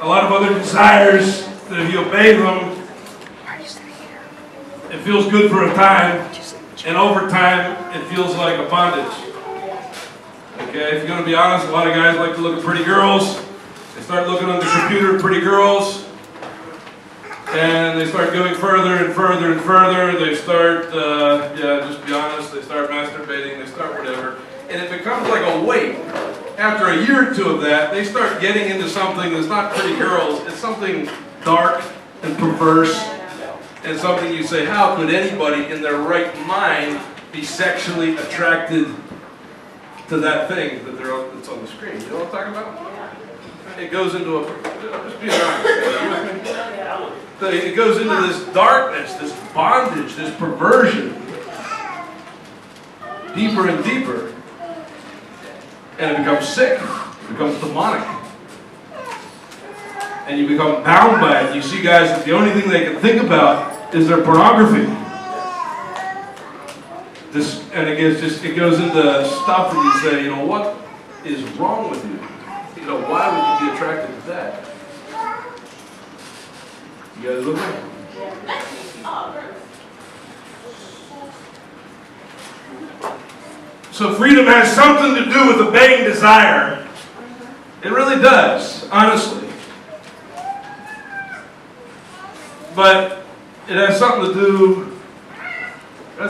a lot of other desires that if you obey them, it feels good for a time, and over time, it feels like a bondage. Okay, if you're going to be honest, a lot of guys like to look at pretty girls. They start looking on the computer at pretty girls, and they start going further and further and further. They start, just be honest, they start masturbating, they start whatever. And it becomes like a weight. After a year or two of that, they start getting into something that's not pretty girls. It's something dark and perverse, and something you say, how could anybody in their right mind be sexually attracted to that thing that's on the screen? You know what I'm talking about? It goes into just be honest. It goes into this darkness, this bondage, this perversion, deeper and deeper. And it becomes sick, it becomes demonic. And you become bound by it. You see guys that the only thing they can think about is their pornography. And it goes into stuff that you say, what is wrong with you? Why would you be attracted to that? You guys looking? So freedom has something to do with obeying desire. It really does, honestly. But it has something to do...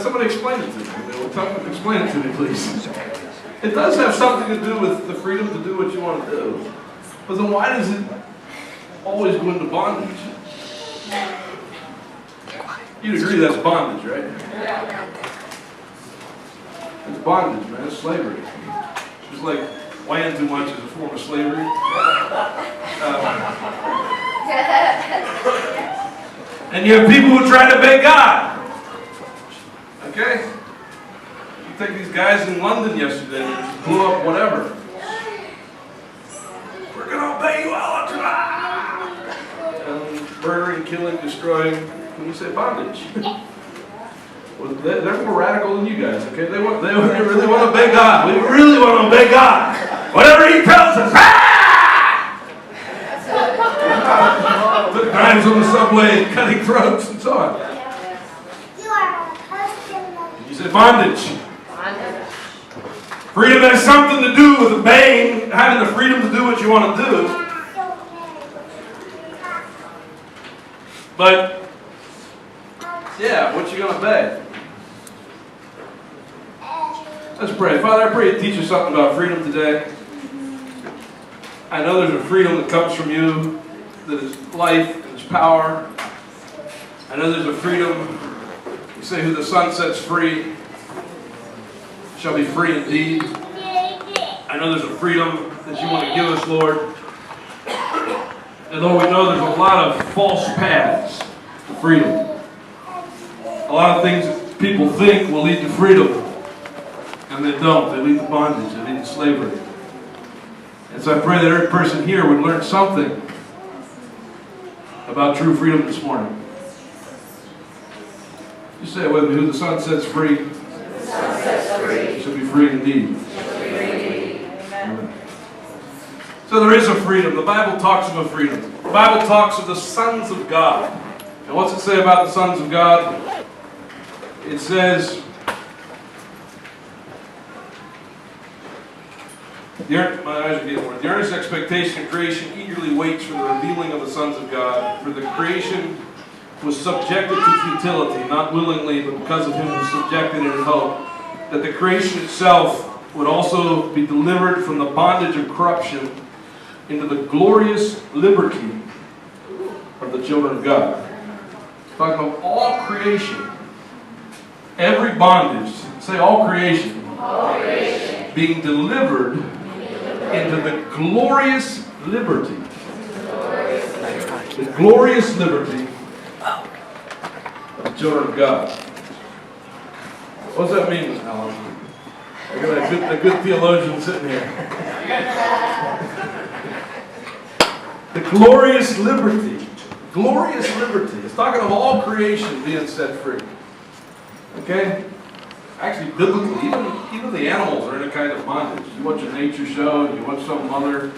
Somebody explain it to me. Explain it to me, please. It does have something to do with the freedom to do what you want to do. But then why does it always go into bondage? You'd agree that's bondage, right? It's bondage, man. It's slavery. Just like weighing too much is a form of slavery. And you have people who try to obey God. Okay? You take these guys in London yesterday and just blew up whatever. We're going to obey you all up to murdering, killing, destroying. When you say bondage. Well, they're more radical than you guys, okay? They really want to obey God. We really want to obey God. Whatever He tells us. Put knives on the subway, cutting throats, and so on. You say bondage. Freedom has something to do with obeying, having the freedom to do what you want to do. But, what you going to obey? Let's pray. Father, I pray you teach us something about freedom today. I know there's a freedom that comes from you, that is life and it's power. I know there's a freedom, you say, who the Son sets free shall be free indeed. I know there's a freedom that you want to give us, Lord. And Lord, we know there's a lot of false paths to freedom. A lot of things that people think will lead to freedom. And they don't. They lead to bondage. They lead to slavery. And so I pray that every person here would learn something about true freedom this morning. You say it with me. Who the Son sets free, shall be free indeed. Amen. So there is a freedom. The Bible talks of a freedom. The Bible talks of the sons of God. And what's it say about the sons of God? It says, the earnest expectation of creation eagerly waits for the revealing of the sons of God. For the creation was subjected to futility, not willingly, but because of Him who subjected it in hope, that the creation itself would also be delivered from the bondage of corruption into the glorious liberty of the children of God. Talking about all creation, every bondage, say all creation, being delivered into the glorious liberty. The glorious liberty of the children of God. What does that mean, Alan? I got a good theologian sitting here. The glorious liberty. Glorious liberty. It's talking of all creation being set free. Okay? Actually, biblically, even the animals are in a kind of bondage. You watch a nature show and you watch some mother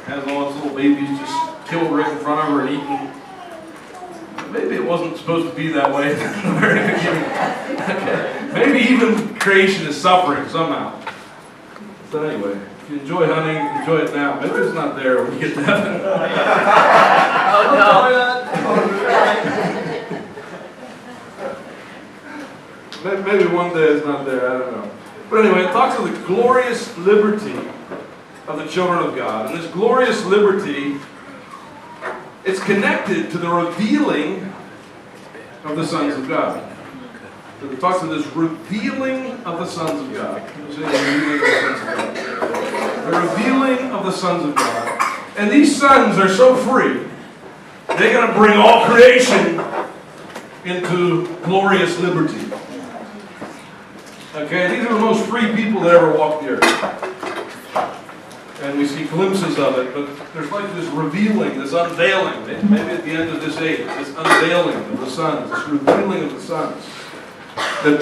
has all its little babies just killed right in front of her and eaten. Maybe it wasn't supposed to be that way in the very beginning. Okay. Maybe even creation is suffering somehow. So anyway, if you enjoy hunting, enjoy it now. Maybe it's not there when you get to heaven. Maybe one day it's not there, I don't know. But anyway, it talks of the glorious liberty of the children of God. And this glorious liberty, it's connected to the revealing of the sons of God. So it talks of this revealing of the sons of God. The revealing of the sons of God. And these sons are so free, they're going to bring all creation into glorious liberty. Okay, these are the most free people that ever walked the earth. And we see glimpses of it, but there's like this revealing, this unveiling, maybe at the end of this age, this unveiling of the sons, this revealing of the sons that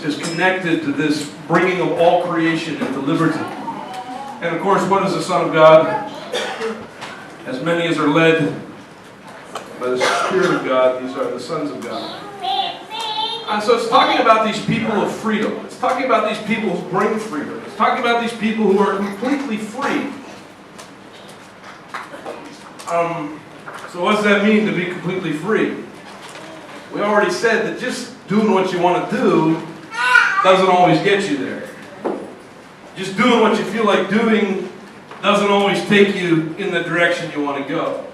is connected to this bringing of all creation into liberty. And of course, what is the Son of God? As many as are led by the Spirit of God, these are the sons of God. And so it's talking about these people of freedom. It's talking about these people who bring freedom. It's talking about these people who are completely free. So what does that mean to be completely free? We already said that just doing what you want to do doesn't always get you there. Just doing what you feel like doing doesn't always take you in the direction you want to go.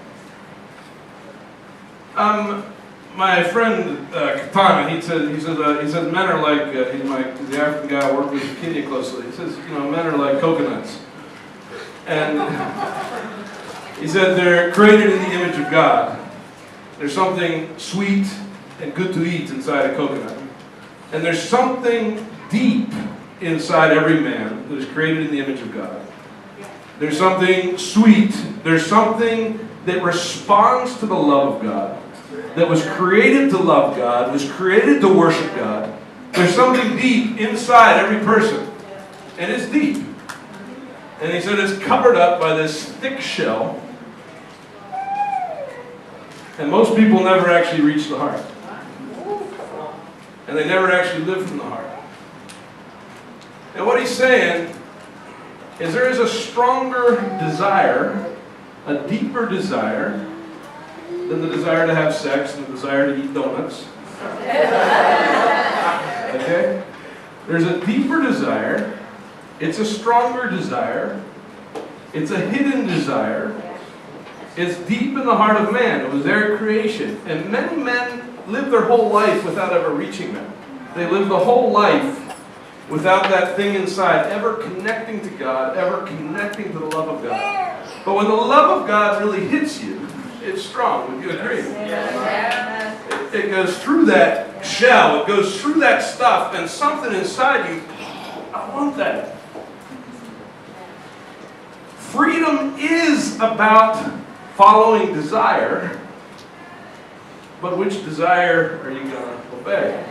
My friend Katana, he said men are like, he's the African guy I work with in Kenya closely. He says, men are like coconuts. And he said they're created in the image of God. There's something sweet and good to eat inside a coconut. And there's something deep inside every man that is created in the image of God. There's something sweet. There's something that responds to the love of God. That was created to love God, was created to worship God. There's something deep inside every person. And it's deep. And he said it's covered up by this thick shell. And most people never actually reach the heart. And they never actually live from the heart. And what he's saying is there is a stronger desire, a deeper desire, than the desire to have sex and the desire to eat donuts. Okay? There's a deeper desire. It's a stronger desire. It's a hidden desire. It's deep in the heart of man. It was their creation. And many men live their whole life without ever reaching that. They live the whole life without that thing inside, ever connecting to God, ever connecting to the love of God. But when the love of God really hits you, it's strong. Would you agree? It goes through that shell. It goes through that stuff, and something inside you, I want that. Freedom is about following desire, but which desire are you going to obey?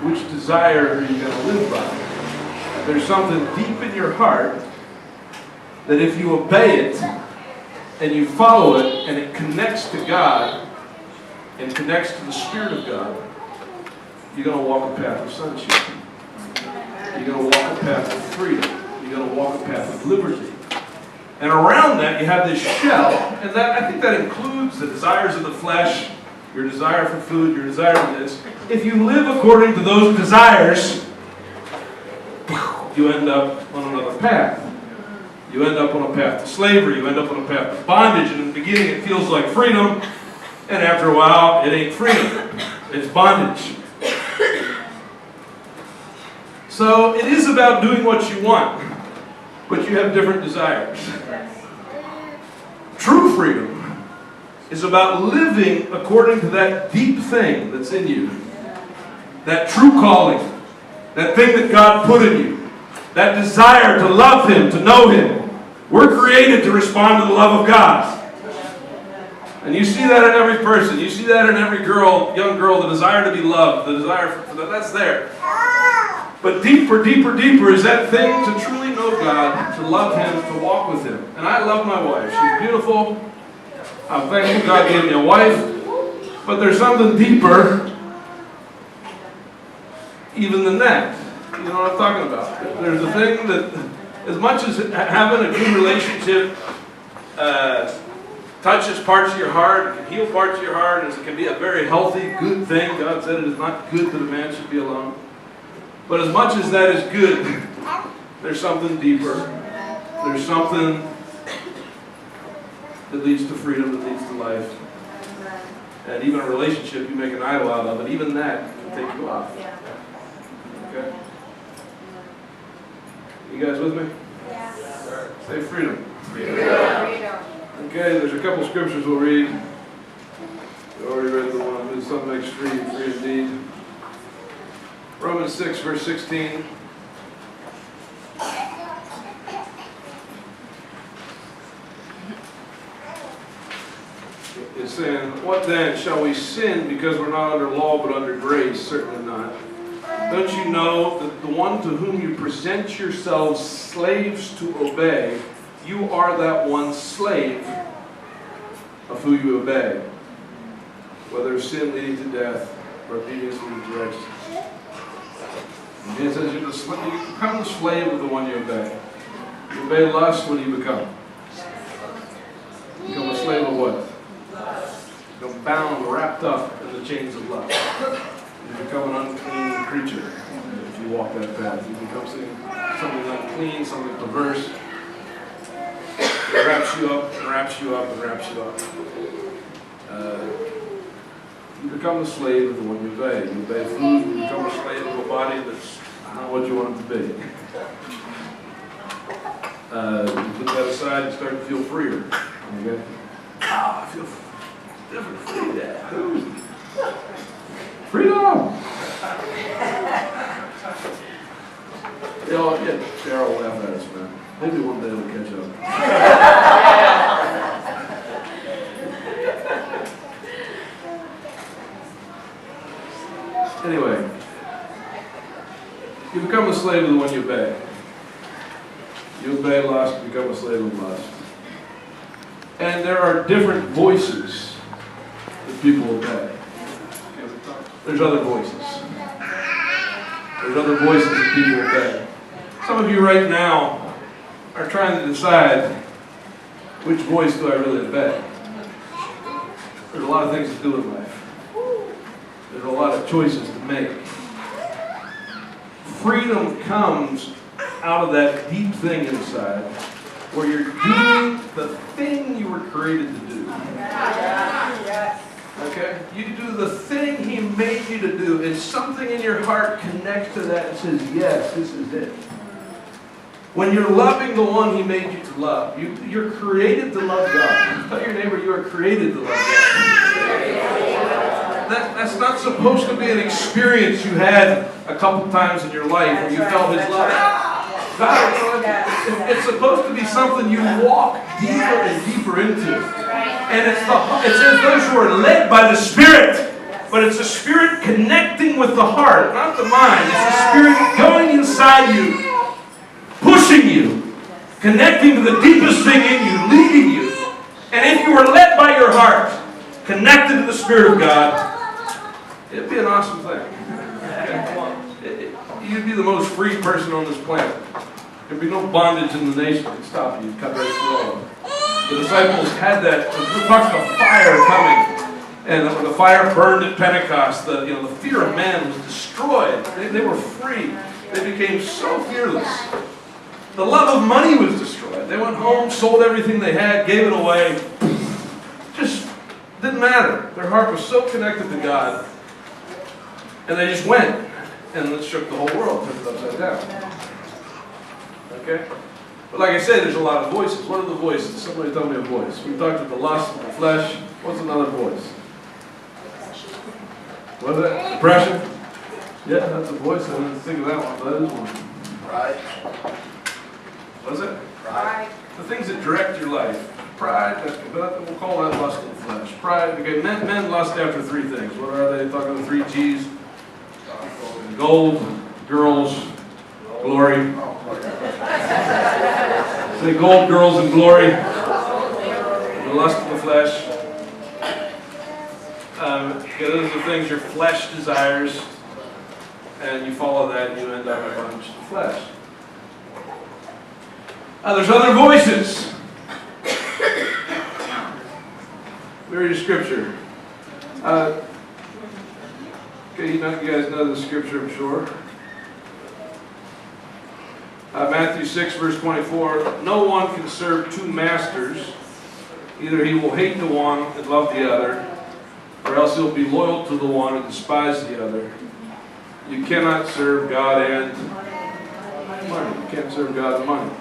Which desire are you going to live by? There's something deep in your heart that if you obey it and you follow it and it connects to God and connects to the Spirit of God, you're going to walk a path of sonship. You're going to walk a path of freedom. You're going to walk a path of liberty. And around that you have this shell, and that I think that includes the desires of the flesh, your desire for food, your desire for this. If you live according to those desires, you end up on another path. You end up on a path to slavery. You end up on a path to bondage. And in the beginning it feels like freedom. And after a while, it ain't freedom. It's bondage. So it is about doing what you want. But you have different desires. True freedom is about living according to that deep thing that's in you. That true calling. That thing that God put in you. That desire to love Him, to know Him. We're created to respond to the love of God. And you see that in every person. You see that in every girl, young girl, the desire to be loved, the desire for that, that's there. But deeper, deeper, deeper is that thing to truly know God, to love Him, to walk with Him. And I love my wife. She's beautiful. I'm thankful God gave me a wife. But there's something deeper even than that. You know what I'm talking about? There's a thing that, as much as having a good relationship touches parts of your heart, it can heal parts of your heart, and it can be a very healthy, good thing. God said it is not good that a man should be alone. But as much as that is good, there's something deeper. There's something that leads to freedom, that leads to life. And even a relationship you make an idol out of, and even that can take you off. Okay? You guys with me? Yeah. Say freedom. Freedom. Okay, there's a couple scriptures we'll read. We already read the one, who some makes free, free indeed. Romans 6, verse 16. It's saying, what then? Shall we sin because we're not under law but under grace? Certainly not. Don't you know that the one to whom you present yourselves slaves to obey, you are that one slave of who you obey, whether sin leading to death or obedience leading to righteousness. And it says you become the slave of the one you obey. You obey lust. What do you become? You become a slave of what? You become bound, wrapped up in the chains of lust. You become an unclean creature if you walk that path. You become something unclean, something perverse. It wraps you up and wraps you up and wraps you up. You become the slave of the one you obey. You obey food, you become a slave of a body that's not what you want it to be. You put that aside and start to feel freer. Okay? I feel different, free. Yeah. Freedom! Cheryl will laugh at us, man. Maybe one day it'll catch up. Anyway, you become a slave of the one you obey. You obey lust, you become a slave of lust. And there are different voices that people obey. There's other voices. There's other voices that people obey. Some of you right now are trying to decide which voice do I really obey. There's a lot of things to do in life. There's a lot of choices to make. Freedom comes out of that deep thing inside where you're doing the thing you were created to do. Okay? You do the thing He made you to do, and something in your heart connects to that and says, yes, this is it. When you're loving the one He made you to love, you're created to love God. Tell your neighbor you are created to love God. That's not supposed to be an experience you had a couple times in your life where you felt His love. God, it's supposed to be something you walk deeper and deeper into. And it says those who are led by the Spirit. But it's the Spirit connecting with the heart, not the mind. It's the Spirit going inside you, pushing you, connecting to the deepest thing in you, leading you. And if you were led by your heart, connected to the Spirit of God, it'd be an awesome thing. You'd be the most free person on this planet. There'd be no bondage in the nation that could stop you. You'd cut right through. The disciples had that. We talked about fire coming. And when the fire burned at Pentecost, the fear of man was destroyed. They were free. They became so fearless. The love of money was destroyed. They went home, sold everything they had, gave it away. Just didn't matter. Their heart was so connected to God. And they just went. And it shook the whole world, turned it upside down. Okay? But like I said, there's a lot of voices. What are the voices? Somebody tell me a voice. We talked about the lust of the flesh. What's another voice? What is that? Depression? Yeah, that's a voice. I didn't think of that one, but that is one. Pride. What is it? Pride. The things that direct your life. Pride, but we'll call that lust of the flesh. Pride, okay, men lust after three things. What are they? Talking about the 3 G's. Gold, girls, glory. Say gold, girls, and glory. The lust of the flesh. Those are the things your flesh desires, and you follow that, and you end up in bondage to the flesh. There's other voices. We read a scripture. Okay, you guys know the scripture, I'm sure. Matthew 6, verse 24. No one can serve two masters. Either he will hate the one and love the other, or else he'll be loyal to the one and despise the other. You cannot serve God and money. You can't serve God and money.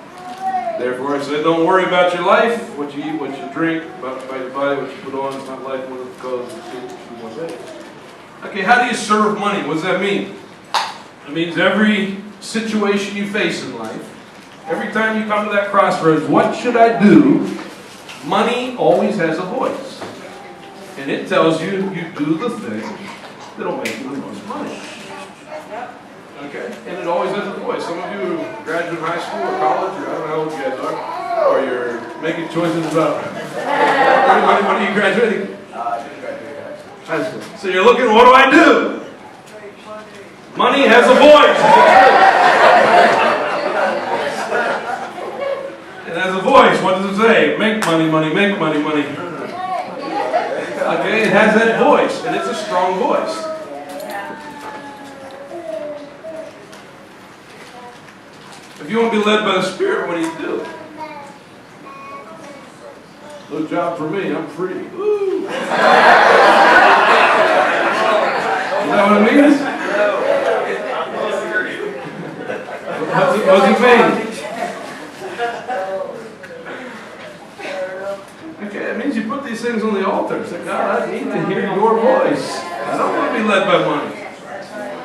Therefore, I say, don't worry about your life, what you eat, what you drink, about your body, what you put on. It's not life, one of the clothes, one day. Okay, how do you serve money? What does that mean? It means every situation you face in life, every time you come to that crossroads, what should I do? Money always has a voice. And it tells you, you do the thing that'll make you the most money. Okay? And it always has a voice. Some of you graduate high school or college, or I don't know how old you guys are, or you're making choices about when are you graduating? I didn't graduate high school. So you're looking, what do I do? Money has a voice. It has a voice. What does it say? Make money, money, make money, money. Okay, it has that voice, and it's a strong voice. If you want to be led by the Spirit, what do you do? No job for me, I'm free. Woo. You know what it means? What does it mean? Okay, it means you put these things on the altar. Say, God, I need to hear your voice. I don't want to be led by money.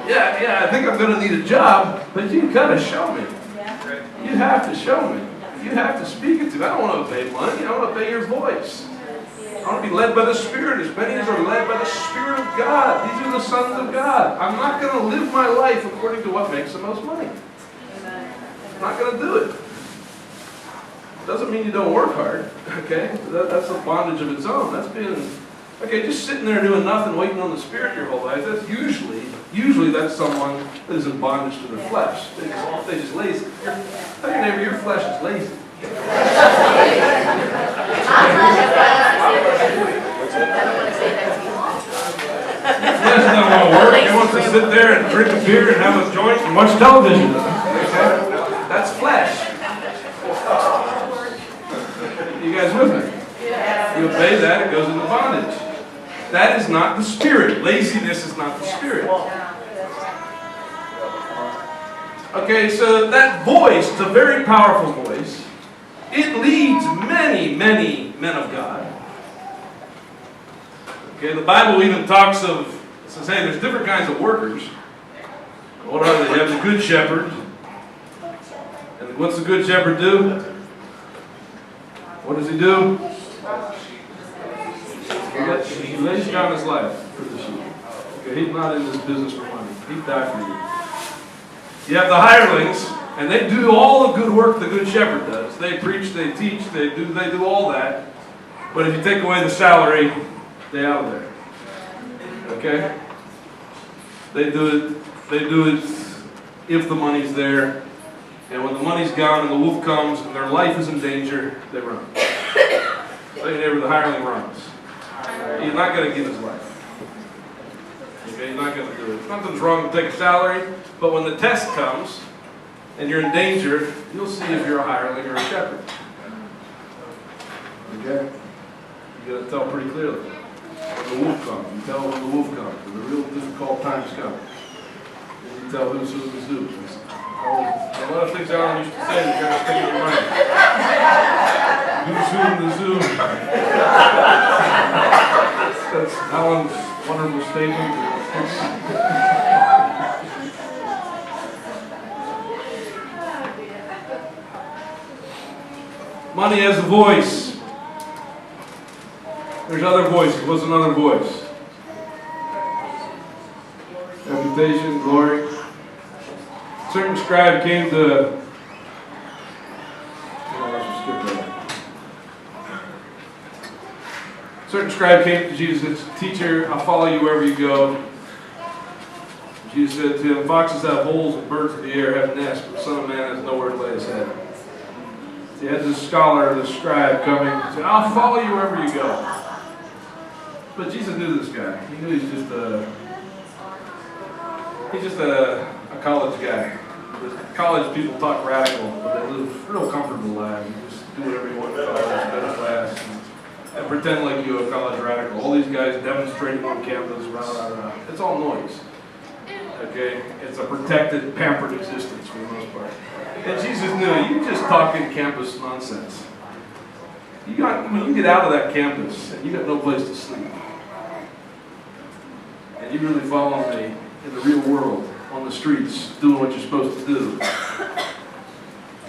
Yeah, I think I'm going to need a job, but you've got to show me. You have to show me. You have to speak it to me. I don't want to obey money. I want to obey your voice. I want to be led by the Spirit. As many as are led by the Spirit of God. These are the sons of God. I'm not going to live my life according to what makes the most money. I'm not going to do it. Doesn't mean you don't work hard. Okay? That's a bondage of its own. That's being... Okay, just sitting there doing nothing, waiting on the Spirit your whole life, that's usually that's someone that is in bondage to their flesh. They're just lazy. Tell your neighbor, your flesh is lazy. Flesh doesn't want to work. He wants to sit there and drink a beer and have a joint and watch television. Okay? That's flesh. You guys with me? You obey that, it goes into bondage. That is not the Spirit. Laziness is not the Spirit. Okay, so that voice, it's a very powerful voice. It leads many, many men of God. Okay, the Bible even talks of, it says, hey, there's different kinds of workers. What are they? You have the Good Shepherd. And what's the Good Shepherd do? What does he do? He lays down his life for the sheep. Okay, he's not in this business for money. He died for you. You have the hirelings, and they do all the good work the Good Shepherd does. They preach, they teach, they do all that. But if you take away the salary, they're out of there. Okay? They do it if the money's there. And when the money's gone and the wolf comes and their life is in danger, they run. Tell your neighbor, the hireling runs. He's not going to give his life. Okay, he's not going to do it. Nothing's wrong to take a salary, but when the test comes and you're in danger, you'll see if you're a hireling or a shepherd. Okay? You got to tell pretty clearly. When the wolf comes, you tell when the wolf comes. When the real difficult times come. And you tell who's who. A lot of things Alan used to say, you got to stick in your mind. Who's who in the zoo? That's Alan's wonderful statement. Money has a voice. There's other voices. What's another voice? Reputation, glory. certain scribe came to... Certain scribe came to Jesus and said, "Teacher, I'll follow you wherever you go." Jesus said to him, "Foxes have holes and birds of the air have nests, but the Son of Man has nowhere to lay his head." He had this scholar, this scribe coming and said, "I'll follow you wherever you go." But Jesus knew this guy. He knew he's just a college guy. The college people talk radical, but they live real comfortable lives. You just do whatever you want in college, go to class, and pretend like you're a college radical. All these guys demonstrating on campus, rah, rah, rah. It's all noise. Okay? It's a protected, pampered existence for the most part. And Jesus knew, you just talking campus nonsense. When you get out of that campus, and you got no place to sleep, and you really follow me in the real world, on the streets, doing what you're supposed to do,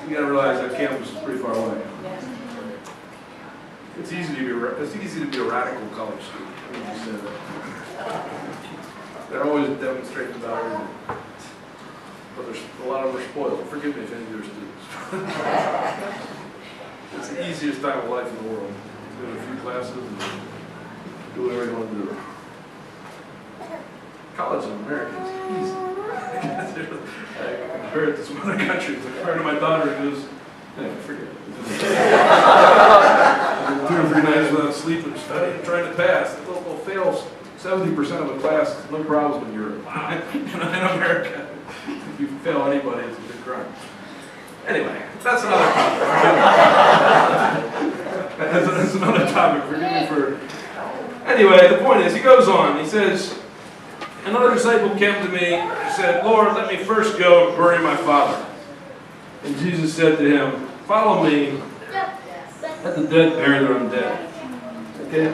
you gotta realize that campus is pretty far away. It's easy to be a radical college student. I mean, you said that. They're always demonstrating about everything. But a lot of them are spoiled. Forgive me if any of your students. It's the easiest time of life in the world. Go to a few classes and do whatever you want to do. College in America is easy. I compare it to some other countries. I compare it to my daughter who goes, hey, forget it. 2 or 3 nights without sleeping, studying, trying to pass. They'll fail 70% of the class, no problems in Europe. In America, if you fail anybody, it's a big crime. Anyway, that's another topic. That's another topic. Forgive me for... Anyway, the point is, he goes on. He says, another disciple came to me and said, "Lord, let me first go and bury my father." And Jesus said to him, "Follow me. Let the dead bury their own dead." Okay?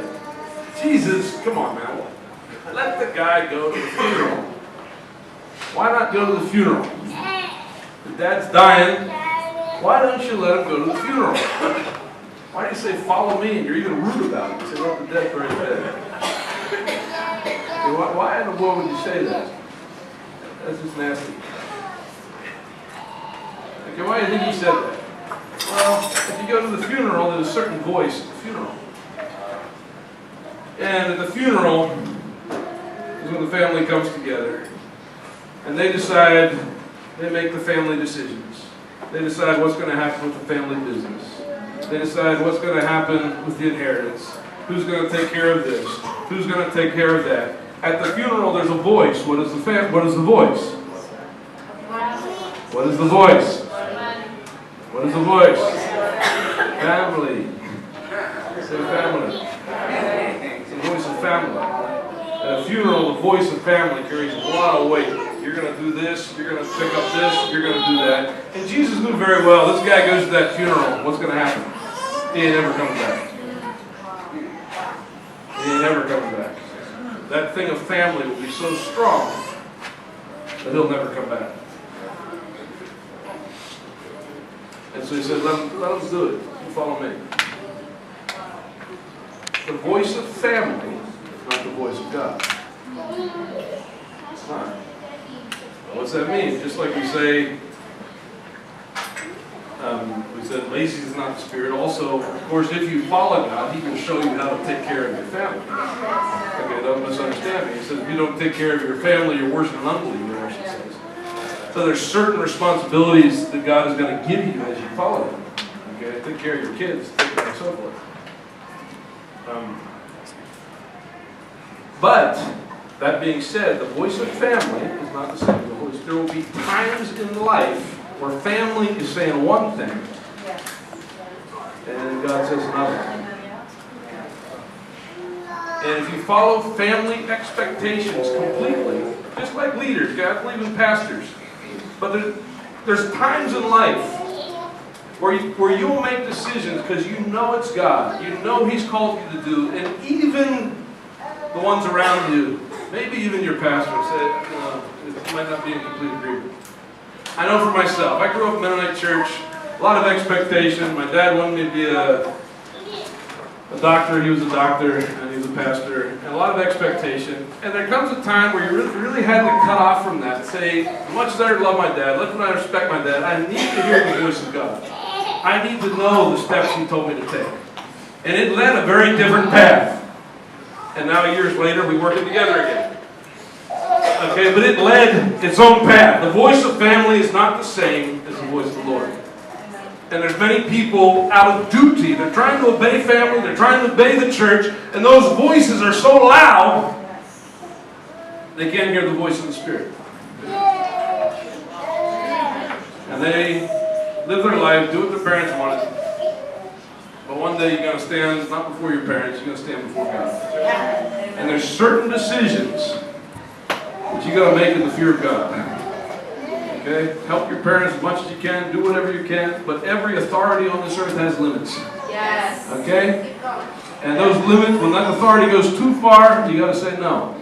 Jesus, come on, man. Let the guy go to the funeral. Why not go to the funeral? The dad's dying. Why don't you let him go to the funeral? Why do you say, "Follow me," and you're even rude about it? You say, "Let the dead bury the dead." Why in the world would you say that? That's just nasty. Okay, why do you think he said that? Well, if you go to the funeral, there's a certain voice at the funeral. And at the funeral is when the family comes together. And they decide, they make the family decisions. They decide what's going to happen with the family business. They decide what's going to happen with the inheritance. Who's going to take care of this? Who's going to take care of that? At the funeral, there's a voice. What is the voice? What is the voice? What is the voice? Family. Say family. It's the voice of family. At a funeral, the voice of family carries a lot of weight. You're going to do this, you're going to pick up this, you're going to do that. And Jesus knew very well, this guy goes to that funeral, what's going to happen? He ain't never coming back. He ain't never coming back. That thing of family will be so strong that he'll never come back. And so he said, let him do it. You follow me. The voice of family is not the voice of God. It's not. What's that mean? Just like we say, lazy is not the spirit. Also, of course, if you follow God, He will show you how to take care of your family. Okay, don't misunderstand me. He says, if you don't take care of your family, you're worse than an unbeliever, she says. So there's certain responsibilities that God is going to give you as you follow Him. Okay, take care of your kids, take care of so forth. But that being said, the voice of family is not the same as the Holy Spirit. There will be times in life where family is saying one thing, and God says another. And if you follow family expectations completely, just like leaders, God believe in pastors, but there's times in life where you'll make decisions because you know it's God. You know He's called you to do, and even the ones around you, maybe even your pastor, say, it might not be in complete agreement. I know for myself, I grew up in Mennonite church, a lot of expectation. My dad wanted me to be a doctor, he was a doctor, and he was a pastor, and a lot of expectation. And there comes a time where you really had to cut off from that and say, as much as I love my dad, as much as I respect my dad, I need to hear the voice of God. I need to know the steps he told me to take. And it led a very different path. And now years later, we work it together again. Okay, but it led its own path. The voice of family is not the same as the voice of the Lord. And there's many people out of duty. They're trying to obey family. They're trying to obey the church. And those voices are so loud, they can't hear the voice of the Spirit. And they live their life, do what their parents wanted. But one day you're going to stand, not before your parents, you're going to stand before God. And there's certain decisions that you got to make in the fear of God. Okay? Help your parents as much as you can, do whatever you can, but every authority on this earth has limits. Yes. Okay? And those limits, when that authority goes too far, you got to say no.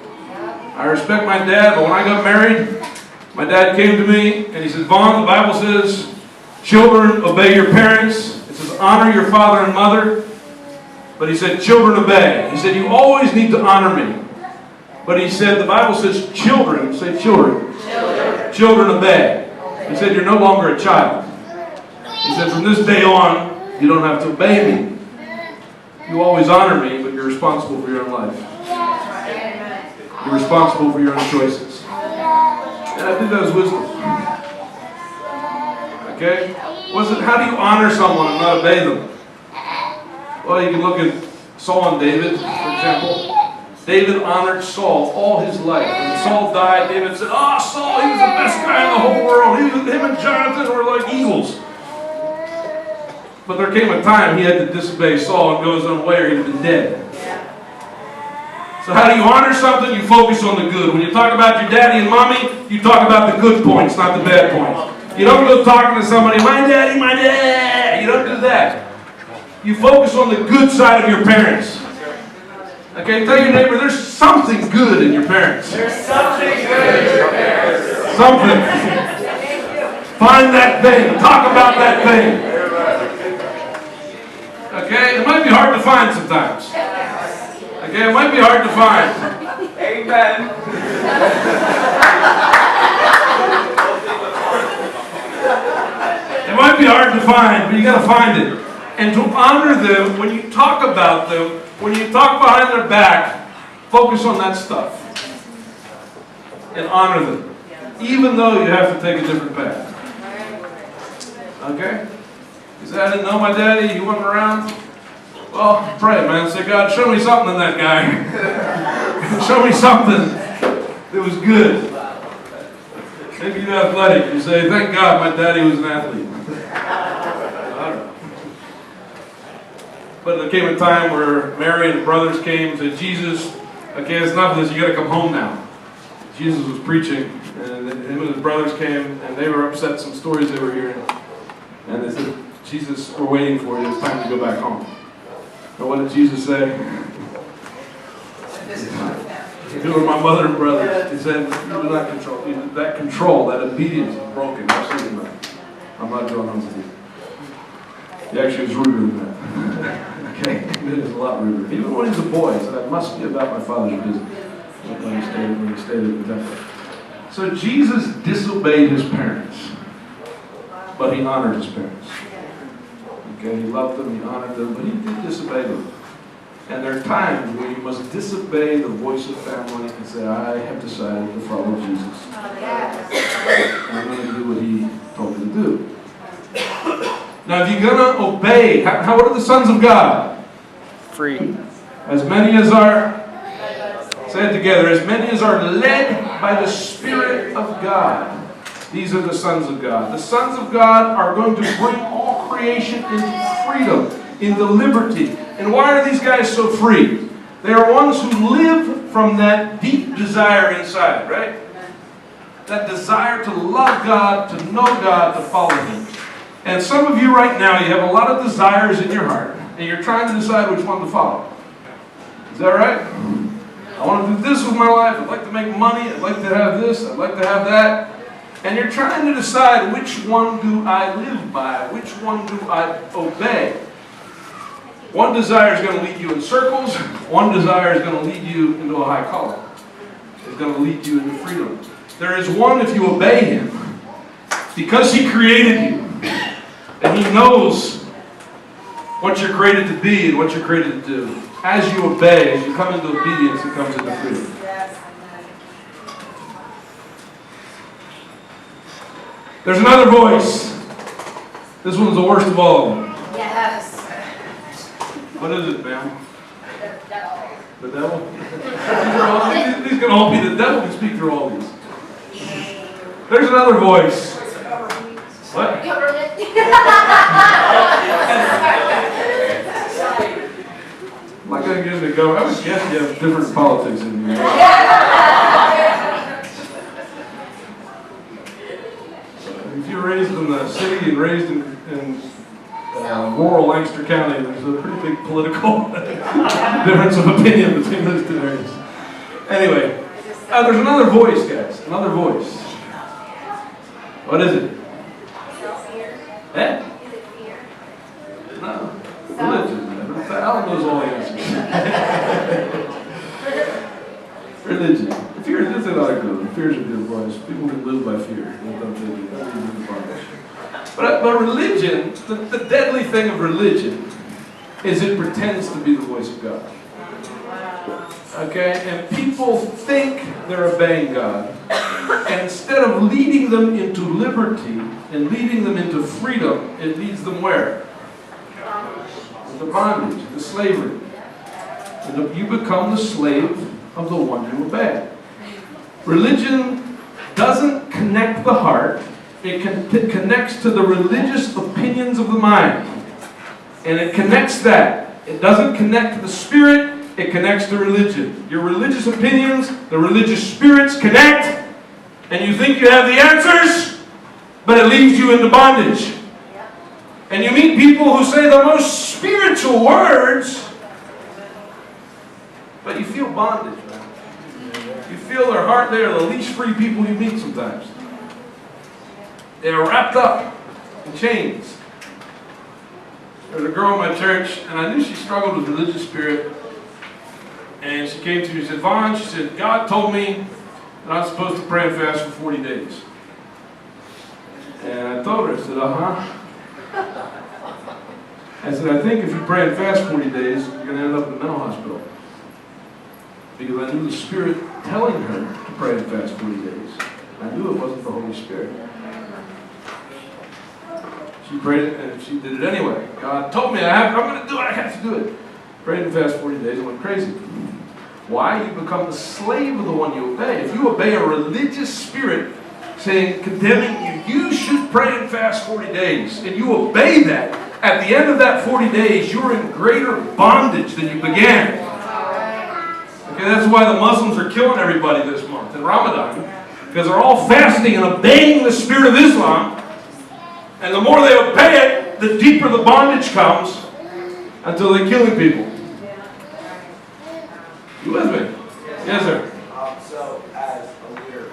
I respect my dad, but when I got married, my dad came to me and he said, Vaughn, the Bible says, children, obey your parents. It says, honor your father and mother. But he said, children, obey. He said, you always need to honor me. But he said, the Bible says, children, say children. Children, obey. He said, you're no longer a child. He said, from this day on, you don't have to obey me. You always honor me, but you're responsible for your own life. You're responsible for your own choices. And I think that was wisdom. Okay? How do you honor someone and not obey them? Well, you can look at Saul and David, for example. David honored Saul all his life. When Saul died, David said, Saul, he was the best guy in the whole world. Him and Jonathan were like eagles. But there came a time he had to disobey Saul and go his own way or he'd have been dead. So how do you honor something? You focus on the good. When you talk about your daddy and mommy, you talk about the good points, not the bad points. You don't go talking to somebody, my daddy, my dad. You don't do that. You focus on the good side of your parents. Okay, tell your neighbor, there's something good in your parents. There's something good in your parents. Something. Find that thing. Talk about that thing. Okay, it might be hard to find sometimes. Okay, it might be hard to find. Amen. It might be hard to find, but you got to find it. And to honor them, when you talk about them, when you talk behind their back, focus on that stuff. And honor them. Even though you have to take a different path. Okay? You say, I didn't know my daddy, he wasn't around. Well, pray, man. Say, God, show me something in that guy. Show me something that was good. Maybe you're athletic. You say, thank God my daddy was an athlete. I don't know. But there came a time where Mary and the brothers came and said, Jesus, okay, it's enough of this. You got to come home now. Jesus was preaching, and him and his brothers came, and they were upset at some stories they were hearing. And they said, Jesus, we're waiting for you. It's time to go back home. And what did Jesus say? Who are my mother and brothers? He said, you do not control. That control, that obedience is broken. Absolutely not. I'm not going home with you. He actually was ruder than that. Okay? It was a lot ruder. Even when he was a boy, he said, I must be about my father's business. When he stayed at the temple. So Jesus disobeyed his parents. But he honored his parents. Okay? He loved them, he honored them, but he did disobey them. And there are times where you must disobey the voice of family and say, I have decided to follow Jesus. And I'm going to do what he told me to do. Now, if you're going to obey, what are the sons of God? Free. As many as are, say it together, as many as are led by the Spirit of God. These are the sons of God. The sons of God are going to bring all creation into freedom, into liberty. And why are these guys so free? They are ones who live from that deep desire inside, right? That desire to love God, to know God, to follow Him. And some of you right now, you have a lot of desires in your heart, and you're trying to decide which one to follow. Is that right? I want to do this with my life. I'd like to make money. I'd like to have this. I'd like to have that. And you're trying to decide which one do I live by? Which one do I obey? One desire is going to lead you in circles. One desire is going to lead you into a high calling. It's going to lead you into freedom. There is one, if you obey Him, because He created you, and He knows what you're created to be and what you're created to do. As you obey, as you come into obedience, it comes into freedom. There's another voice. This one's the worst of all of them. Yes. What is it, ma'am? The devil? These can all be the devil can speak through all these. There's another voice. What? Government. I'm not going to get into government. I would guess you have different politics in here. If you're raised in the city and raised in rural Lancaster County, there's a pretty big political difference of opinion between those two areas. Anyway, there's another voice, guys. Another voice. What is it? Eh? No. Religion. Alan knows all the answers. Religion. Fear is not good. Fear is a good voice. People can live by fear. But religion, the deadly thing of religion is it pretends to be the voice of God. Okay? And people think they're obeying God. And instead of leading them into liberty and leading them into freedom, it leads them where? Into bondage, into slavery. And you become the slave of the one you obey. Religion doesn't connect the heart. It connects to the religious opinions of the mind. And it connects that. It doesn't connect to the spirit. It connects to religion. Your religious opinions, the religious spirits connect. And you think you have the answers, but it leaves you into bondage. And you meet people who say the most spiritual words, but you feel bondage, man. You feel their heart. They are the least free people you meet sometimes. They are wrapped up in chains. There's a girl in my church, and I knew she struggled with religious spirit. And she came to me and said, Vaughn, she said, God told me that I'm supposed to pray and fast for 40 days. And I told her, I said, uh-huh. I said, I think if you pray and fast 40 days, you're going to end up in a mental hospital. Because I knew the Spirit telling her to pray and fast 40 days. I knew it wasn't the Holy Spirit. She prayed it, and she did it anyway. God told me I'm going to do it. I have to do it. Prayed and fast 40 days and went crazy. Why? You become the slave of the one you obey. If you obey a religious spirit saying, condemning you, you should pray and fast 40 days, and you obey that, at the end of that 40 days, you're in greater bondage than you began. Okay, that's why the Muslims are killing everybody this month in Ramadan, because they're all fasting and obeying the spirit of Islam. And the more they obey it, the deeper the bondage comes until they're killing people. You with me? Yes, sir. So, as a leader,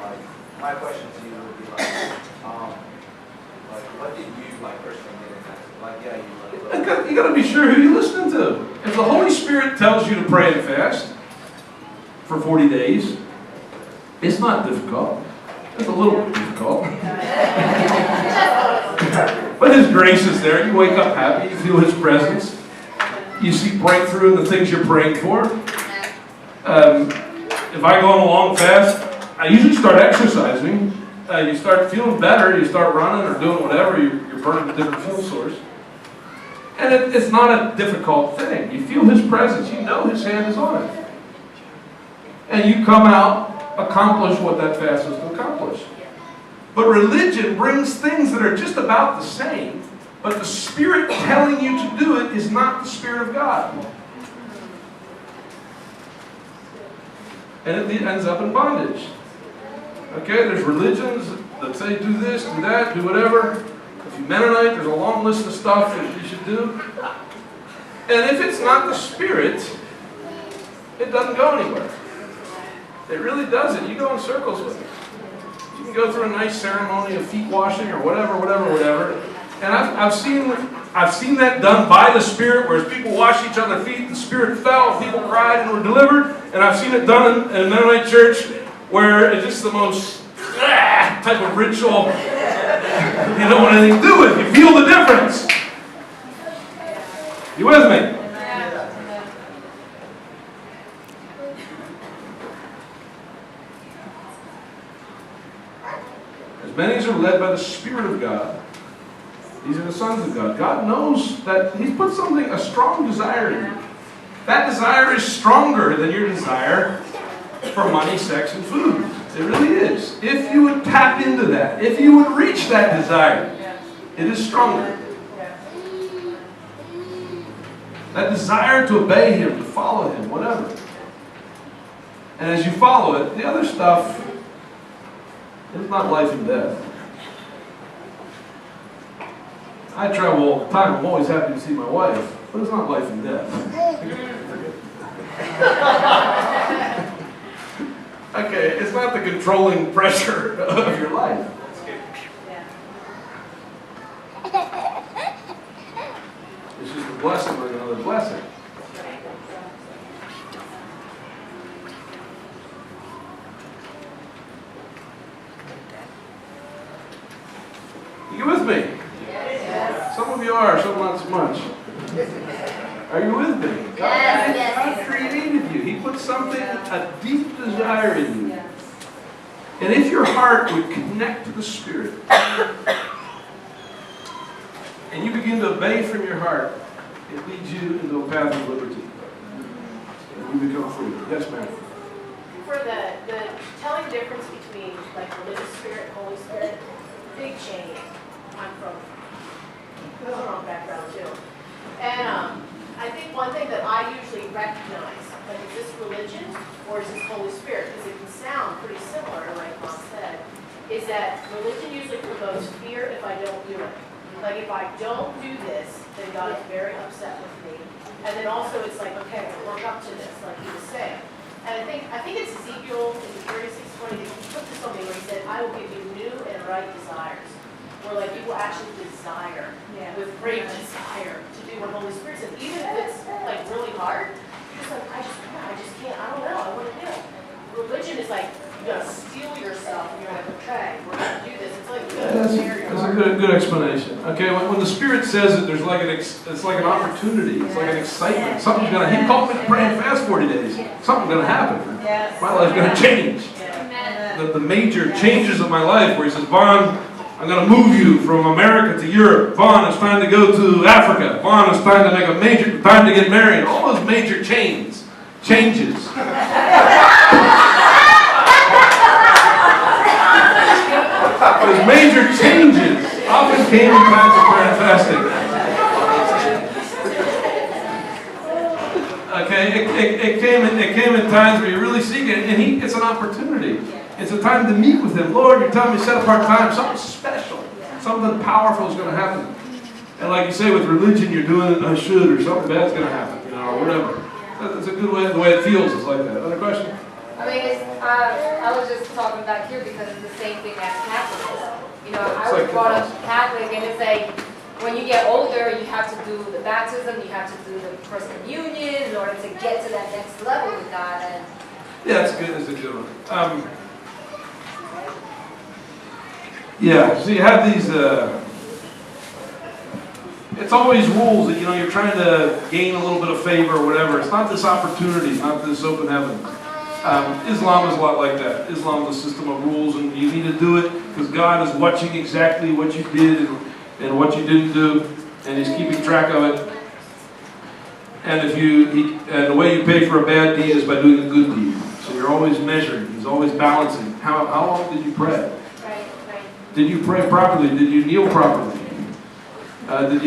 my question to you would be what did you personally get in that? You got to be sure who you're listening to. If the Holy Spirit tells you to pray and fast for 40 days, it's not difficult. It's a little bit difficult. But His grace is there. You wake up happy. You feel His presence. You see breakthrough in the things you're praying for. If I go on a long fast, I usually start exercising. You start feeling better. You start running or doing whatever. You're burning a different fuel source. And it's not a difficult thing. You feel His presence. You know His hand is on it. And you come out, accomplish what that fast is to accomplish. But religion brings things that are just about the same, but the Spirit telling you to do it is not the Spirit of God. And it ends up in bondage. Okay, there's religions that say do this, do that, do whatever. If you're Mennonite, there's a long list of stuff that you should do. And if it's not the Spirit, it doesn't go anywhere. It really doesn't. You go in circles with it. You can go through a nice ceremony of feet washing or whatever. And I've seen I've seen that done by the Spirit, whereas people washed each other's feet, the Spirit fell, people cried and were delivered. And I've seen it done in a Mennonite church where it's just the most type of ritual you don't want anything to do with. You feel the difference. You with me? As many as are led by the Spirit of God, these are the sons of God. God knows that He's put something, a strong desire in you. That desire is stronger than your desire for money, sex, and food. It really is. If you would tap into that, if you would reach that desire, it is stronger. That desire to obey Him, to follow Him, whatever. And as you follow it, the other stuff is not life and death. I travel all the time. I'm always happy to see my wife, but it's not life and death. Okay, it's not the controlling pressure of your life. It's just a blessing like another blessing. You with me? Yes. Some of you are, some not so much. Are you with me? God created you. He put something, a deep desire in you. And if your heart would connect to the Spirit, and you begin to obey from your heart, it leads you into a path of liberty. And you become free. Yes, ma'am. For the telling difference between like religious spirit and Holy Spirit, big change. I'm from a wrong background too. And I think one thing that I usually recognize, like is this religion or is this Holy Spirit? Because it can sound pretty similar, like Mom said, is that religion usually promotes fear if I don't do it. Like if I don't do this, then God is very upset with me. And then also it's like, okay, work up to this, like he was saying. And I think it's Ezekiel in 36:20 that he put this on me where he said, I will give you new and right desires. Where like you will actually desire, with great desire to do what Holy Spirit says. Even if it's like really hard, you're just like, I just can't, I don't know, I want to do it. Religion is like, you gotta steel yourself and you're like, okay, we're gonna do this. It's like That's a good explanation. Okay, when the Spirit says it, there's like it's like an opportunity. It's like an excitement. Something's gonna. He called me to pray and fast 40 days. Something's gonna happen. My life's gonna change. The major changes of my life, where He says, Vaughn, I'm going to move you from America to Europe. Vaughn, it's time to go to Africa. Vaughn, it's time to make a major, time to get married. All those major changes. Those major changes often came in times of prayer and fasting. Okay, it came in times where you really seek it, and it's an opportunity. It's a time to meet with Him. Lord, you're telling me set apart time. Something special, something powerful is going to happen. And like you say, with religion, you're doing it, I should, or something bad's going to happen, or whatever. That's a good way. The way it feels is like that. Other question? I mean, I was just talking back here because it's the same thing as Catholicism. You know, I was brought up Catholic, and it's like when you get older, you have to do the baptism, you have to do the first communion in order to get to that next level with God. And yeah, that's good. That's a good one. Yeah, so you have these, it's always rules that, you're trying to gain a little bit of favor or whatever. It's not this opportunity, not this open heaven. Islam is a lot like that. Islam is a system of rules, and you need to do it because God is watching exactly what you did and what you didn't do, and He's keeping track of it. And and the way you pay for a bad deed is by doing a good deed. So you're always measuring. He's always balancing. How long did you pray? Did you pray properly? Did you kneel properly? Did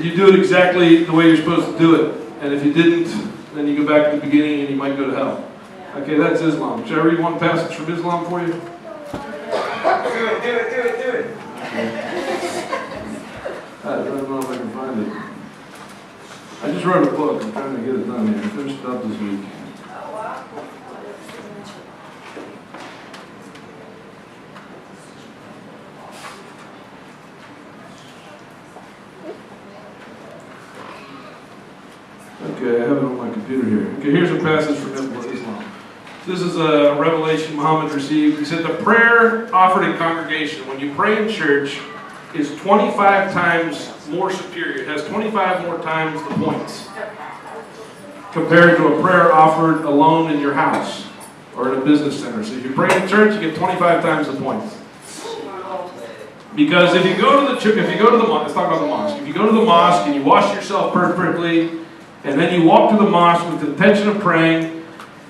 you do it exactly the way you're supposed to do it? And if you didn't, then you go back to the beginning and you might go to hell. Okay, that's Islam. Should I read one passage from Islam for you? Do it. I don't know if I can find it. I just wrote a book. I'm trying to get it done here. I finished it up this week. Okay, I have it on my computer here. Okay, here's a passage from Islam. This is a revelation Muhammad received. He said the prayer offered in congregation, when you pray in church, is 25 times more superior. It has 25 more times the points compared to a prayer offered alone in your house or in a business center. So if you pray in church, you get 25 times the points. Because if you go to the church, if you go to the mosque, let's talk about the mosque. If you go to the mosque and you wash yourself perfectly, and then you walk to the mosque with the intention of praying,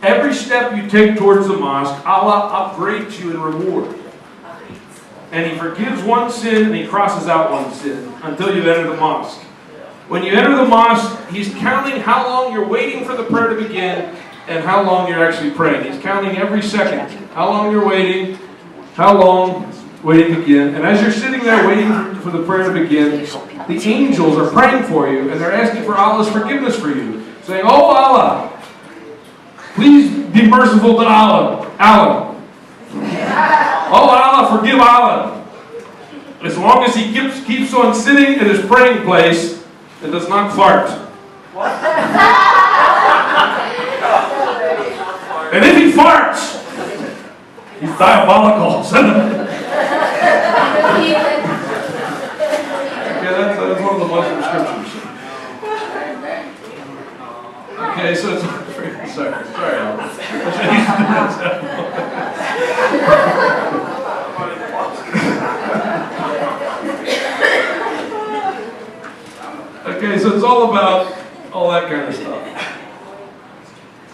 every step you take towards the mosque, Allah upgrades you in reward. And He forgives one sin and He crosses out one sin until you enter the mosque. When you enter the mosque, He's counting how long you're waiting for the prayer to begin and how long you're actually praying. He's counting every second. How long you're waiting, how long waiting to begin. And as you're sitting there waiting for the prayer to begin, the angels are praying for you and they're asking for Allah's forgiveness for you. Saying, "Oh Allah, please be merciful to Allah. Oh Allah, forgive Allah." As long as he keeps on sitting in his praying place and does not fart. And if he farts, he's diabolical. Okay, that's one of the Muslim scriptures. Okay, so it's sorry, Okay, so it's all about all that kind of stuff.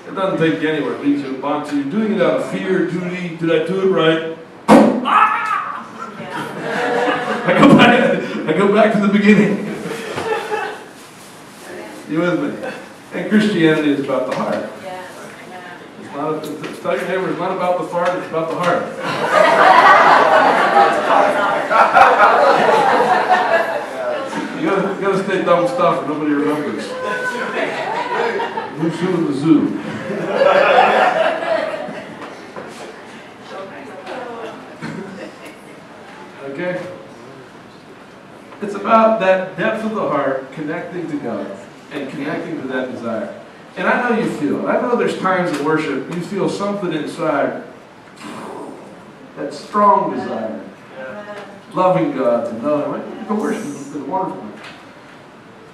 It doesn't take you anywhere. It leads you to bond. So you're doing it out of fear, duty. Did I do it right? Ah! I go back to the beginning. You with me? And Christianity is about the heart. It's not. Tell your neighbor, it's not about the fart. It's about the heart. You gotta stay dumb stuff, or nobody remembers. Who's who in the zoo? Okay? It's about that depth of the heart connecting to God and connecting to that desire. And I know you feel it. I know there's times in worship you feel something inside, that strong desire. Loving God, to know Him. The worship is wonderful.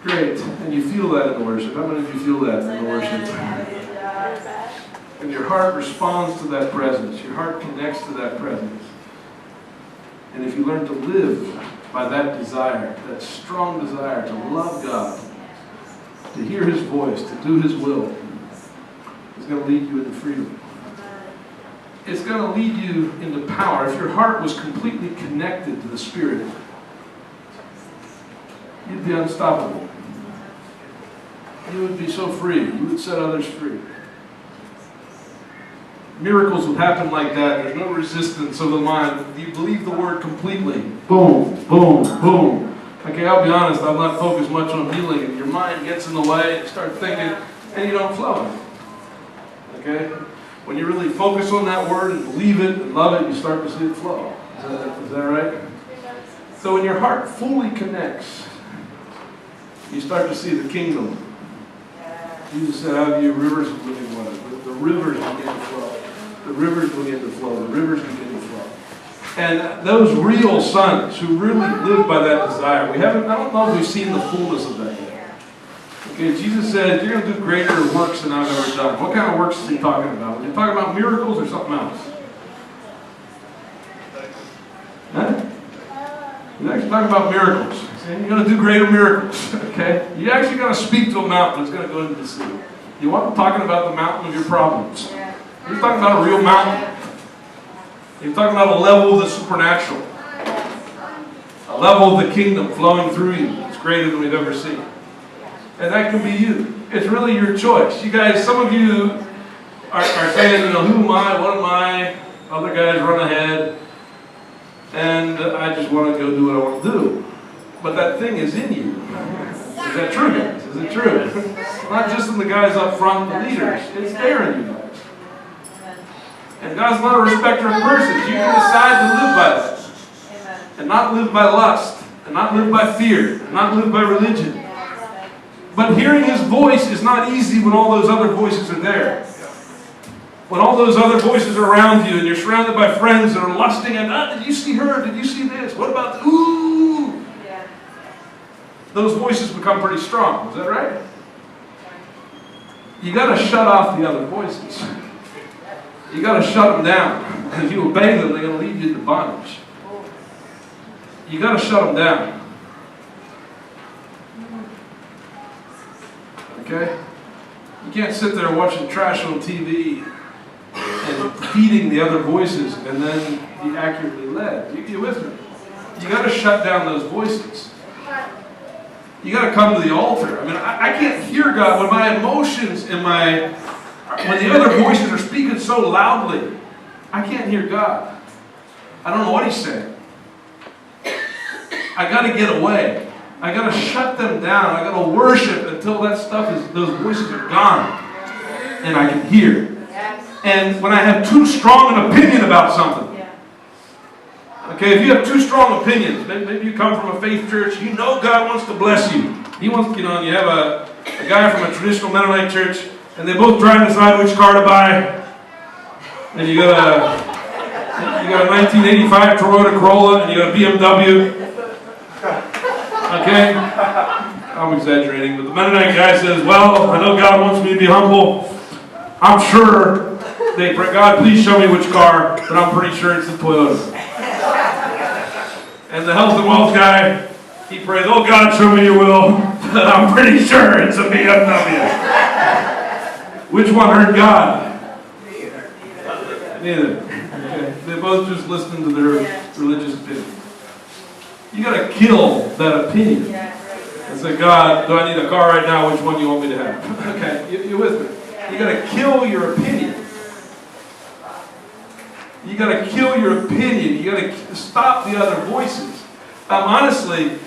Great. And you feel that in the worship. How many of you feel that in the worship? And your heart responds to that presence. Your heart connects to that presence. And if you learn to live by that desire, that strong desire to love God, to hear His voice, to do His will, it's going to lead you into freedom. It's going to lead you into power. If your heart was completely connected to the Spirit, you'd be unstoppable. You would be so free. You would set others free. Miracles would happen like that. There's no resistance of the mind. You believe the word completely. Boom, boom, boom. Okay, I'll be honest, I'm not focused much on healing. And your mind gets in the way, you start thinking, and you don't flow. Okay? When you really focus on that word and believe it and love it, you start to see it flow. Is that right? So when your heart fully connects, you start to see the kingdom. Jesus said, out of you rivers of living water. The rivers begin to flow. The rivers begin to flow. The rivers begin to flow. And those real sons who really live by that desire, I don't know if we've seen the fullness of that yet. Okay, Jesus said, you're going to do greater works than I've ever done. What kind of works is He talking about? Is He talking about miracles or something else? Huh? He's actually talking about miracles. You're going to do greater miracles. Okay? You're actually going to speak to a mountain that's going to go into the sea. You want talking about the mountain of your problems. He's talking about a real mountain. He's talking about a level of the supernatural. A level of the kingdom flowing through you. It's greater than we've ever seen. And that can be you. It's really your choice. You guys, some of you are saying, who am I? What am I? Other guys run ahead. And I just want to go do what I want to do. But that thing is in you. Is that true, guys? Is it true? Not just in the guys up front, the leaders. It's there in you guys. And God's not a respecter of persons. You can decide to live by that. And not live by lust. And not live by fear. And not live by religion. But hearing His voice is not easy when all those other voices are there. When all those other voices are around you and you're surrounded by friends that are lusting at, did you see her? Did you see this? What about, ooh? Yeah. Those voices become pretty strong. Is that right? You got to shut off the other voices. You got to shut them down. And if you obey them, they're going to lead you into bondage. You got to shut them down. Okay? You can't sit there watching trash on TV and feeding the other voices and then be accurately led. You with me? You got to shut down those voices. You got to come to the altar. I mean, I can't hear God when my emotions and when the other voices are speaking so loudly. I can't hear God. I don't know what He's saying. I got to get away. I got to shut them down. I got to worship until that stuff those voices are gone, and I can hear. And when I have too strong an opinion about something. Okay, if you have too strong opinions, maybe you come from a faith church, you know God wants to bless you. He wants, you have a guy from a traditional Mennonite church, and they both try to decide which car to buy. And you got a 1985 Toyota Corolla, and you got a BMW. Okay? I'm exaggerating, but the Mennonite guy says, well, I know God wants me to be humble. I'm sure they pray, God, please show me which car, but I'm pretty sure it's the Toyota. And the health and wealth guy, he prays, oh God, show me your will, but I'm pretty sure it's a BMW. Which one heard God? Neither. Okay. They both just listened to their religious opinion. You got to kill that opinion. And say, God, do I need a car right now? Which one do you want me to have? Okay, you with me? You got to kill your opinion. You got to kill your opinion. You got to stop the other voices. Honestly,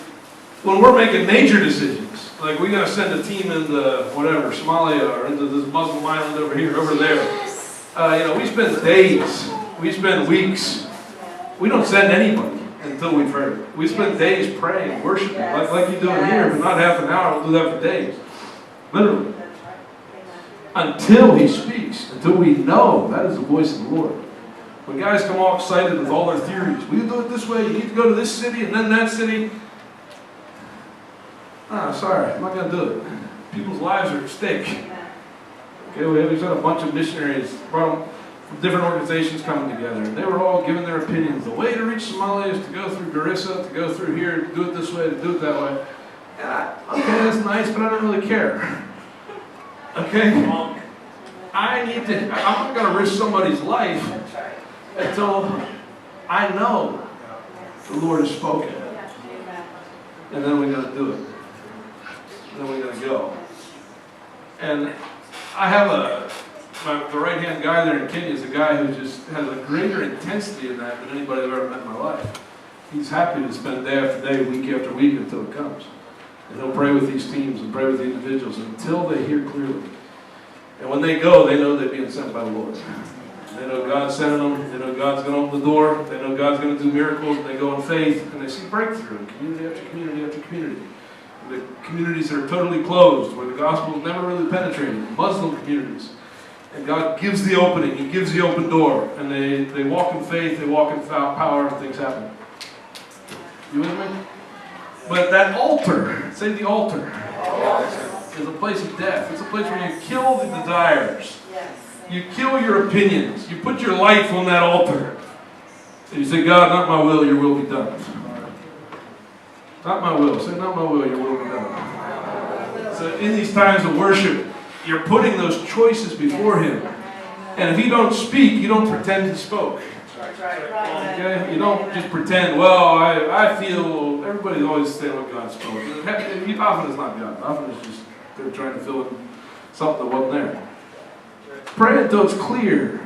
when we're making major decisions, like we got to send a team into whatever, Somalia, or into this Muslim island over here, over there. We spend days, we spend weeks. We don't send anybody until we've heard. We spend days praying, worshiping, like you do in here, but not half an hour. We'll do that for days, literally, until He speaks, until we know that is the voice of the Lord. When guys come all excited with all their theories, we do it this way, you need to go to this city and then that city. Sorry, I'm not going to do it. People's lives are at stake. Okay, we've had a bunch of missionaries from different organizations coming together, and they were all giving their opinions. The way to reach Somalia is to go through Garissa, to go through here, to do it this way, to do it that way. And okay, that's nice, but I don't really care. Okay? I'm not going to risk somebody's life until I know the Lord has spoken. And then we got to do it. And then we got to go. And I have the right-hand guy there in Kenya is a guy who just has a greater intensity in that than anybody I've ever met in my life. He's happy to spend day after day, week after week until it comes. And he'll pray with these teams and pray with the individuals until they hear clearly. And when they go, they know they're being sent by the Lord. They know God's sending them. They know God's going to open the door. They know God's going to do miracles. And they go in faith, and they see breakthrough in community after community after community. The communities that are totally closed, where the gospel is never really penetrated, Muslim communities. And God gives the opening. He gives the open door. And they walk in faith, they walk in power, and things happen. You with me? But that altar, say the altar, is a place of death. It's a place where you kill the desires. You kill your opinions. You put your life on that altar. And you say, God, not my will, your will be done. Not my will. Say, not my will, your will be done. So in these times of worship, you're putting those choices before Him. And if He don't speak, you don't pretend He spoke. Okay? You don't just pretend, well, I feel, everybody's always saying what God spoke. Often it's not God. Often it's just they're trying to fill in something that wasn't there. Pray until it's clear.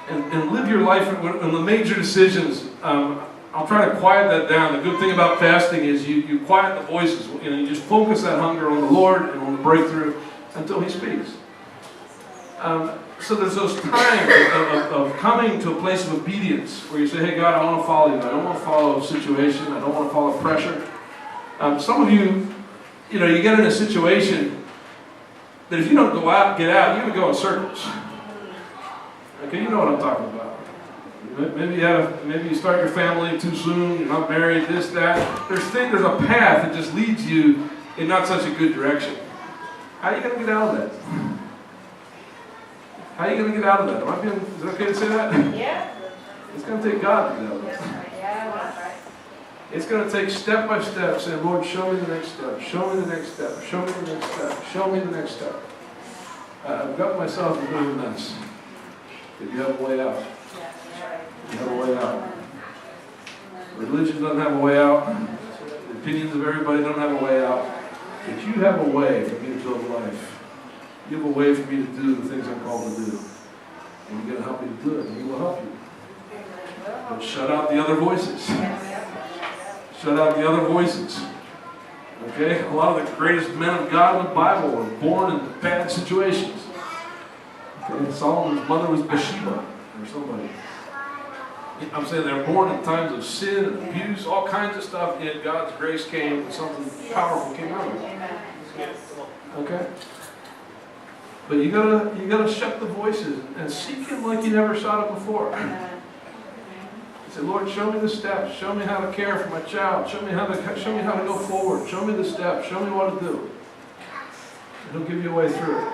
And live your life in the major decisions. I'll try to quiet that down. The good thing about fasting is you quiet the voices. You just focus that hunger on the Lord and on the breakthrough until He speaks. So there's those times of coming to a place of obedience where you say, hey God, I want to follow you. I don't want to follow a situation. I don't want to follow pressure. Some of you you know, you get in a situation that if you don't go out, get out, you're going to go in circles. Okay, you know what I'm talking about. Maybe you start your family too soon, you're not married, this, that. There's a path that just leads you in not such a good direction. How are you going to get out of that? How are you going to get out of that? Is it okay to say that? Yeah. It's going to take God to get out of that. Yeah, that's right. It's going to take step by step, saying, Lord, show me the next step, show me the next step, show me the next step, show me the next step. I've got myself in a bit of a mess. But you have a way out. You have a way out. Religion doesn't have a way out. The opinions of everybody don't have a way out. But you have a way for me to build life. You have a way for me to do the things I'm called to do. And you're going to help me to do it, and He will help you. But shut out the other voices. Shut out the other voices. Okay? A lot of the greatest men of God in the Bible were born in bad situations. Okay? Solomon's mother was Bathsheba, or somebody. I'm saying they were born in times of sin and abuse, all kinds of stuff, yet God's grace came and something powerful came out of it. Okay? But you gotta shut the voices and seek Him like you never sought it before. Say, Lord, show me the steps. Show me how to care for my child. Show me how to go forward. Show me the steps. Show me what to do. And He'll give you a way through it.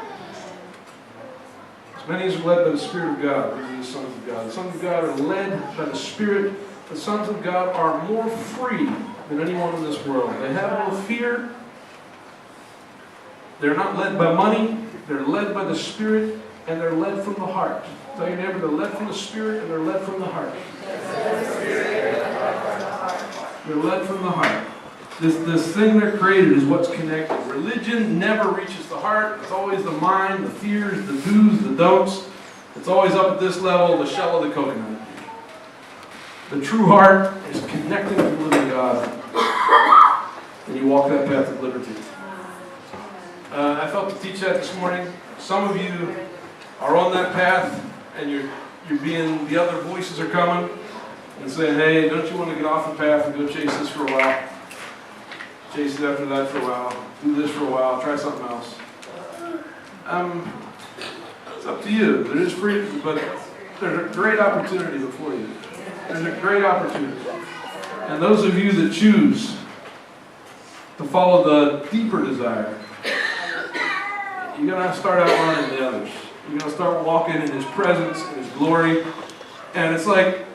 As many as are led by the Spirit of God, these are the sons of God. The sons of God are led by the Spirit. The sons of God are more free than anyone in this world. They have no fear. They're not led by money. They're led by the Spirit, and they're led from the heart. Tell your neighbor, they're led from the Spirit, and they're led from the heart. They're led from the heart. This thing they're created is what's connected. Religion never reaches the heart. It's always the mind, the fears, the do's, the don'ts. It's always up at this level, the shell of the coconut. The true heart is connecting to the living God. And you walk that path of liberty. I felt to teach that this morning. Some of you are on that path, and you're being, the other voices are coming and saying, hey, don't you want to get off the path and go chase this for a while? Chase it after that for a while. Do this for a while. Try something else. It's up to you. There is freedom, but there's a great opportunity before you. There's a great opportunity. And those of you that choose to follow the deeper desire, you're going to start outrunning the others. You're going to start walking in His presence, in His glory. And it's like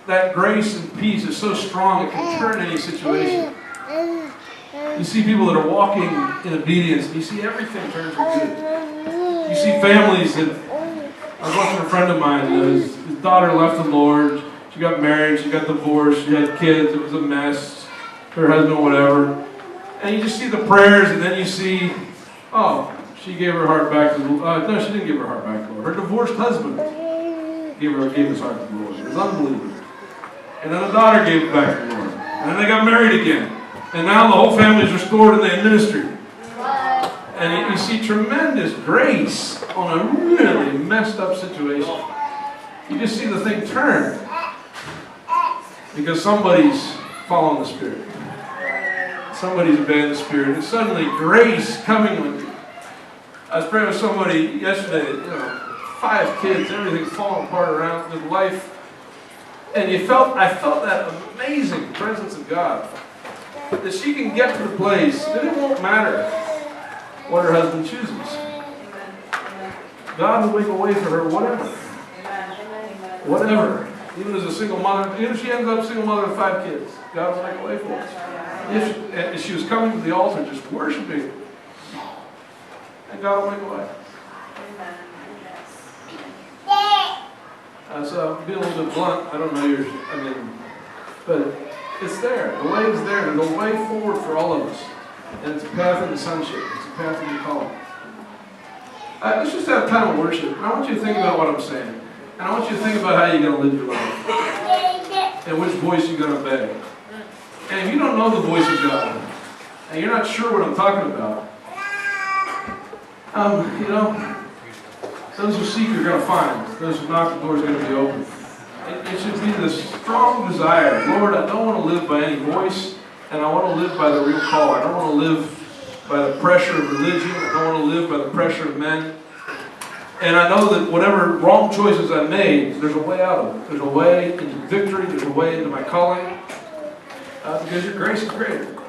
that grace and peace is so strong it can turn any situation. You see people that are walking in obedience, and you see everything turn for good. You see families that, I was watching a friend of mine, his daughter left the Lord, she got married, she got divorced, she had kids, it was a mess, her husband, whatever. And you just see the prayers, and then you see, oh, she gave her heart back to the Lord. No, she didn't give her heart back to the Lord. Her divorced husband gave his heart to the Lord. It was unbelievable. And then the daughter gave it back to the Lord. And then they got married again. And now the whole family is restored and they have ministry. And you see tremendous grace on a really messed up situation. You just see the thing turn. Because somebody's following the Spirit. Somebody's obeying the Spirit. And suddenly grace coming with you. I was praying with somebody yesterday, 5 kids, everything's falling apart around with life. And I felt that amazing presence of God. That she can get to the place that it won't matter what her husband chooses. God will make a way for her, whatever. Whatever. Even as a single mother, even if she ends up a single mother with 5 kids, God will make a way for her. If she was coming to the altar just worshiping, and God will make a way. So I'm being a little bit blunt. I don't know but it's there. The way is there. There's a way forward for all of us. And it's a path into sonship. It's a path into calling. Let's just have time of worship. And I want you to think about what I'm saying. And I want you to think about how you're going to live your life. And which voice you're going to obey. And if you don't know the voice of God, and you're not sure what I'm talking about, those who seek are going to find. Those who knock, the door is going to be open. It should be this strong desire. Lord, I don't want to live by any voice, and I want to live by the real call. I don't want to live by the pressure of religion. I don't want to live by the pressure of men. And I know that whatever wrong choices I made, there's a way out of it. There's a way into victory. There's a way into my calling. Because your grace is greater.